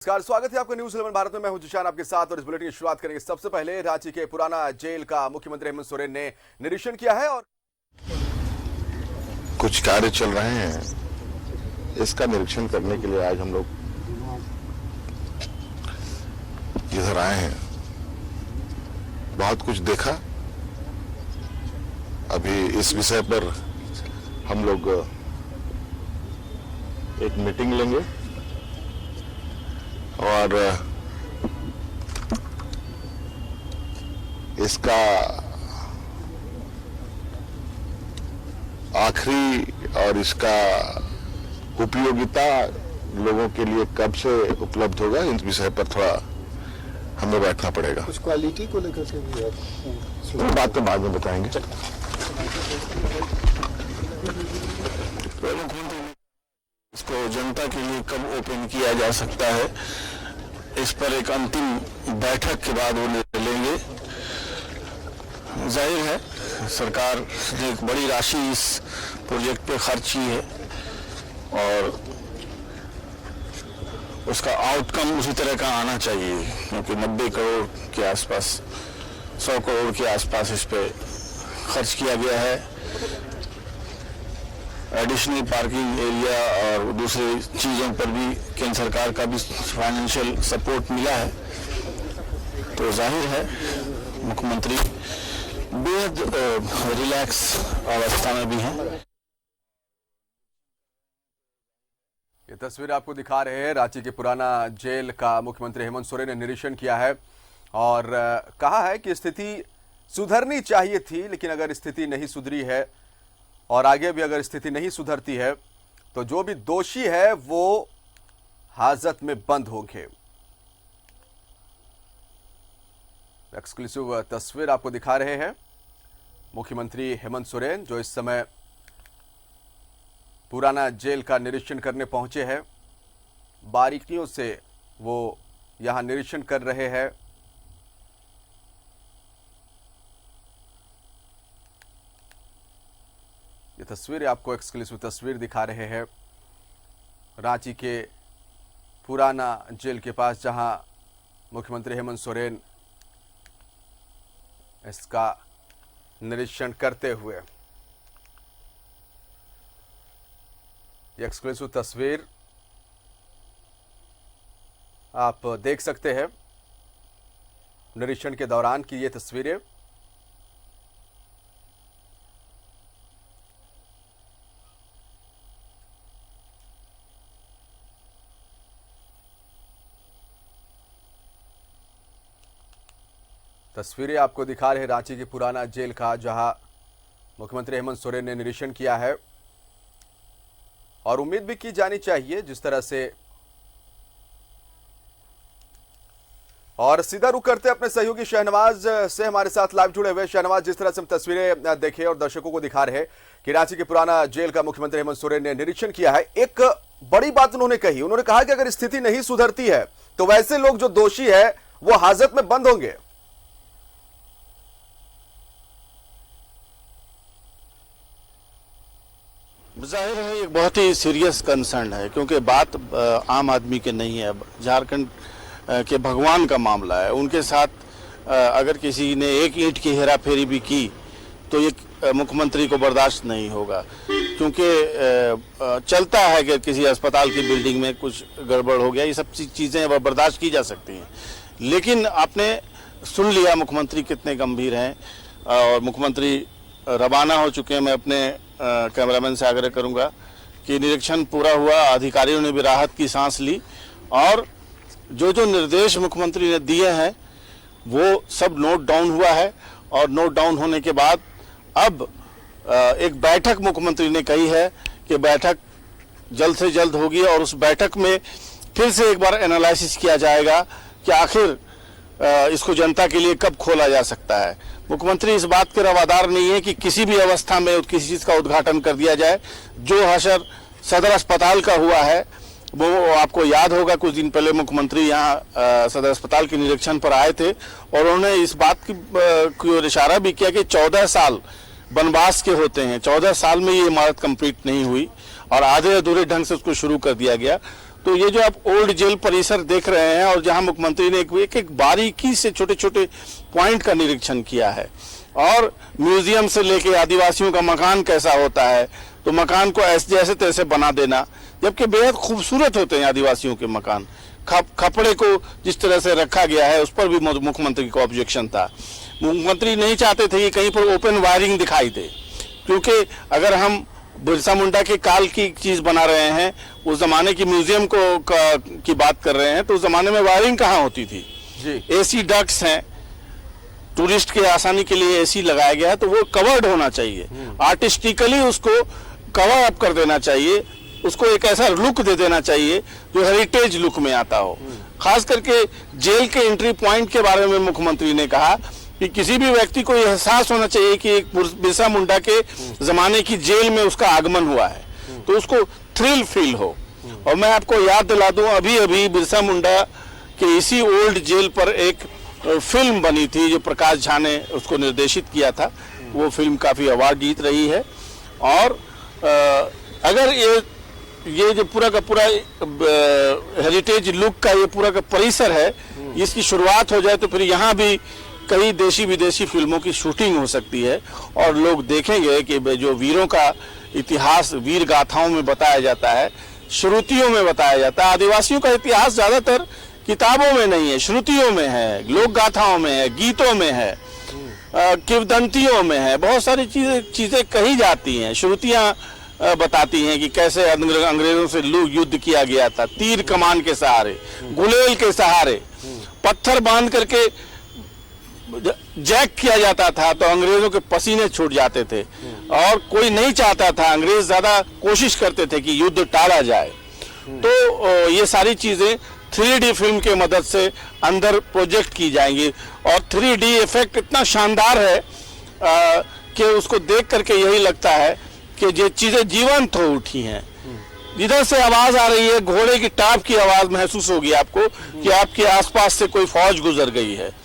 नमस्कार, स्वागत है आपका न्यूज 11 भारत में। मैं हूं जिशान आपके साथ और इस बुलेटिन की शुरुआत करेंगे। सबसे पहले रांची के पुराना जेल का मुख्यमंत्री हेमंत सोरेन ने निरीक्षण किया है और कुछ कार्य चल रहे हैं, इसका निरीक्षण करने के लिए आज हम लोग इधर आए हैं। बहुत कुछ देखा। अभी इस विषय पर हम लोग एक मीटिंग लेंगे और इसका आखिरी और इसका उपयोगिता लोगों के लिए कब से उपलब्ध होगा, इस विषय पर थोड़ा हमें बैठना पड़ेगा। कुछ क्वालिटी को लेकर के भी तो बात तो बाद में बताएंगे। इसको जनता के लिए कब ओपन किया जा सकता है, इस पर एक अंतिम बैठक के बाद वो निर्णय लेंगे। जाहिर है सरकार ने एक बड़ी राशि इस प्रोजेक्ट पे खर्च की है और उसका आउटकम उसी तरह का आना चाहिए, क्योंकि 90 करोड़ के आसपास, 100 करोड़ के आसपास इस पे खर्च किया गया है। एडिशनल पार्किंग एरिया और दूसरी चीज़ों पर भी केंद्र सरकार का भी फाइनेंशियल सपोर्ट मिला है। तो जाहिर है मुख्यमंत्री बेहद रिलैक्स अवस्था में भी हैं। ये तस्वीर आपको दिखा रहे हैं। रांची के पुराना जेल का मुख्यमंत्री हेमंत सोरेन ने निरीक्षण किया है और कहा है कि स्थिति सुधरनी चाहिए थी, लेकिन अगर स्थिति नहीं सुधरी है और आगे भी अगर स्थिति नहीं सुधरती है तो जो भी दोषी है वो हाजत में बंद होंगे। एक्सक्लूसिव तस्वीर आपको दिखा रहे हैं मुख्यमंत्री हेमंत सोरेन, जो इस समय पुराना जेल का निरीक्षण करने पहुंचे हैं। बारीकियों से वो यहां निरीक्षण कर रहे हैं। ये तस्वीर आपको एक्सक्लूसिव तस्वीर दिखा रहे हैं रांची के पुराना जेल के पास, जहां मुख्यमंत्री हेमंत सोरेन इसका निरीक्षण करते हुए। ये एक्सक्लूसिव तस्वीर आप देख सकते हैं निरीक्षण के दौरान की ये तस्वीरें। तस्वीरें आपको दिखा रहे रांची के पुराना जेल का, जहां मुख्यमंत्री हेमंत सोरेन ने निरीक्षण किया है और उम्मीद भी की जानी चाहिए जिस तरह से। और सीधा रुख करते अपने सहयोगी शहनवाज से, हमारे साथ लाइव जुड़े हुए। शहनवाज, जिस तरह से हम तस्वीरें देखे और दर्शकों को दिखा रहे कि रांची के पुराना जेल का मुख्यमंत्री हेमंत सोरेन ने निरीक्षण किया है, एक बड़ी बात उन्होंने कही। उन्होंने कहा कि अगर स्थिति नहीं सुधरती है तो वैसे लोग जो दोषी है वो हाजत में बंद होंगे। जाहिर है एक बहुत ही सीरियस कंसर्न है, क्योंकि बात आम आदमी के नहीं है, झारखंड के भगवान का मामला है। उनके साथ अगर किसी ने एक ईंट की हेराफेरी भी की तो ये मुख्यमंत्री को बर्दाश्त नहीं होगा, क्योंकि चलता है कि किसी अस्पताल की बिल्डिंग में कुछ गड़बड़ हो गया, ये सब चीज़ें वह बर्दाश्त की जा सकती हैं। लेकिन आपने सुन लिया मुख्यमंत्री कितने गंभीर हैं और मुख्यमंत्री रवाना हो चुके हैं। मैं अपने कैमरामैन से आग्रह करूंगा कि निरीक्षण पूरा हुआ, अधिकारियों ने भी राहत की सांस ली और जो जो निर्देश मुख्यमंत्री ने दिए हैं वो सब नोट डाउन हुआ है। और नोट डाउन होने के बाद अब एक बैठक मुख्यमंत्री ने कही है कि बैठक जल्द से जल्द होगी और उस बैठक में फिर से एक बार एनालिसिस किया जाएगा कि आखिर इसको जनता के लिए कब खोला जा सकता है। मुख्यमंत्री इस बात के रवादार नहीं है कि किसी भी अवस्था में किसी चीज का उद्घाटन कर दिया जाए। जो हशर सदर अस्पताल का हुआ है वो आपको याद होगा, कुछ दिन पहले मुख्यमंत्री यहाँ सदर अस्पताल के निरीक्षण पर आए थे और उन्होंने इस बात की ओर इशारा भी किया कि 14 साल वनवास के होते हैं, 14 साल में ये इमारत कंप्लीट नहीं हुई और आधे अधूरे ढंग से उसको शुरू कर दिया गया। तो ये जो आप ओल्ड जेल परिसर देख रहे हैं और जहां मुख्यमंत्री ने एक बारीकी से छोटे छोटे पॉइंट का निरीक्षण किया है, और म्यूजियम से लेके आदिवासियों का मकान कैसा होता है, तो मकान को ऐसे जैसे तैसे बना देना, जबकि बेहद खूबसूरत होते हैं आदिवासियों के मकान। कपड़े को जिस तरह से रखा गया है उस पर भी मुख्यमंत्री को ऑब्जेक्शन था। मुख्यमंत्री नहीं चाहते थे कि कहीं पर ओपन वायरिंग दिखाई दे, क्योंकि अगर हम बिरसा मुंडा के काल की चीज बना रहे हैं, उस जमाने की म्यूजियम की बात कर रहे हैं, तो उस जमाने में वायरिंग कहाँ होती थी जी। एसी डक्ट्स हैं, टूरिस्ट के आसानी के लिए एसी लगाया गया है, तो वो कवर्ड होना चाहिए, आर्टिस्टिकली उसको कवर अप कर देना चाहिए, उसको एक ऐसा लुक दे देना चाहिए जो हेरिटेज लुक में आता हो। खास करके जेल के एंट्री पॉइंट के बारे में मुख्यमंत्री ने कहा कि किसी भी व्यक्ति को यह एहसास होना चाहिए कि एक बिरसा मुंडा के जमाने की जेल में उसका आगमन हुआ है, तो उसको थ्रिल फील हो। और मैं आपको याद दिला दूं, अभी अभी बिरसा मुंडा के इसी ओल्ड जेल पर एक फिल्म बनी थी जो प्रकाश झा ने उसको निर्देशित किया था। वो फिल्म काफी अवार्ड जीत रही है। और अगर ये जो पूरा का पूरा हेरिटेज लुक का ये पूरा का परिसर है, इसकी शुरुआत हो जाए तो फिर यहाँ भी कई देशी विदेशी फिल्मों की शूटिंग हो सकती है, और लोग देखेंगे कि जो वीरों का इतिहास वीर गाथाओं में बताया जाता है, श्रुतियों में बताया जाता है। आदिवासियों का इतिहास ज्यादातर किताबों में नहीं है, श्रुतियों में है, लोक गाथाओं में है, गीतों में है, किंवदंतियों में है। बहुत सारी चीजें कही जाती हैं, श्रुतियां बताती हैं कि कैसे अंग्रेजों से युद्ध किया गया था, तीर कमान के सहारे, गुलेल के सहारे, पत्थर बांध करके जैक किया जाता था तो अंग्रेजों के पसीने छूट जाते थे, और कोई नहीं चाहता था, अंग्रेज ज्यादा कोशिश करते थे कि युद्ध टाला जाए। तो ये सारी चीजें 3D फिल्म के मदद से अंदर प्रोजेक्ट की जाएंगी, और 3D इफेक्ट इतना शानदार है कि उसको देख करके यही लगता है कि ये चीजें जीवंत हो उठी हैं। जिधर से आवाज आ रही है, घोड़े की टाप की आवाज महसूस होगी आपको कि आपके आसपास से कोई फौज गुजर गई है।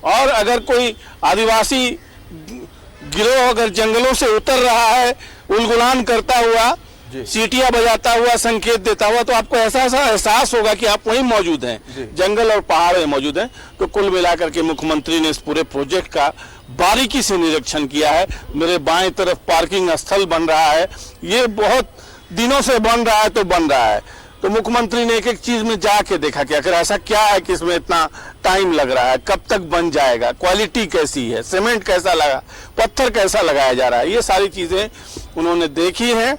और अगर कोई आदिवासी गिरोह अगर जंगलों से उतर रहा है, उलगुलान करता हुआ, सीटियां बजाता हुआ, संकेत देता हुआ, तो आपको ऐसा एहसास होगा कि आप वहीं मौजूद हैं, जंगल और पहाड़ में मौजूद हैं। तो कुल मिलाकर के मुख्यमंत्री ने इस पूरे प्रोजेक्ट का बारीकी से निरीक्षण किया है। मेरे बाएं तरफ पार्किंग स्थल बन रहा है, ये बहुत दिनों से बन रहा है, तो बन रहा है। तो मुख्यमंत्री ने एक एक चीज में जाके देखा कि आखिर ऐसा क्या है कि इसमें इतना टाइम लग रहा है, कब तक बन जाएगा, क्वालिटी कैसी है, सीमेंट कैसा लगा, पत्थर कैसा लगाया जा रहा है, ये सारी चीजें उन्होंने देखी हैं।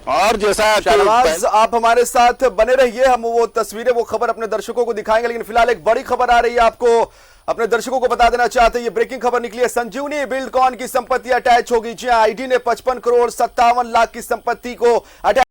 और जैसा शाहनवाज, आप हमारे साथ बने रहिए, हम वो तस्वीरें, वो खबर अपने दर्शकों को दिखाएंगे। लेकिन फिलहाल एक बड़ी खबर आ रही है, आपको अपने दर्शकों को बता देना चाहते हैं। ये ब्रेकिंग खबर निकली है, संजीवनी बिल्डकॉन की संपत्ति अटैच होगी। जी हां, आईडी ने 55 करोड़ 57 लाख की संपत्ति को अटैच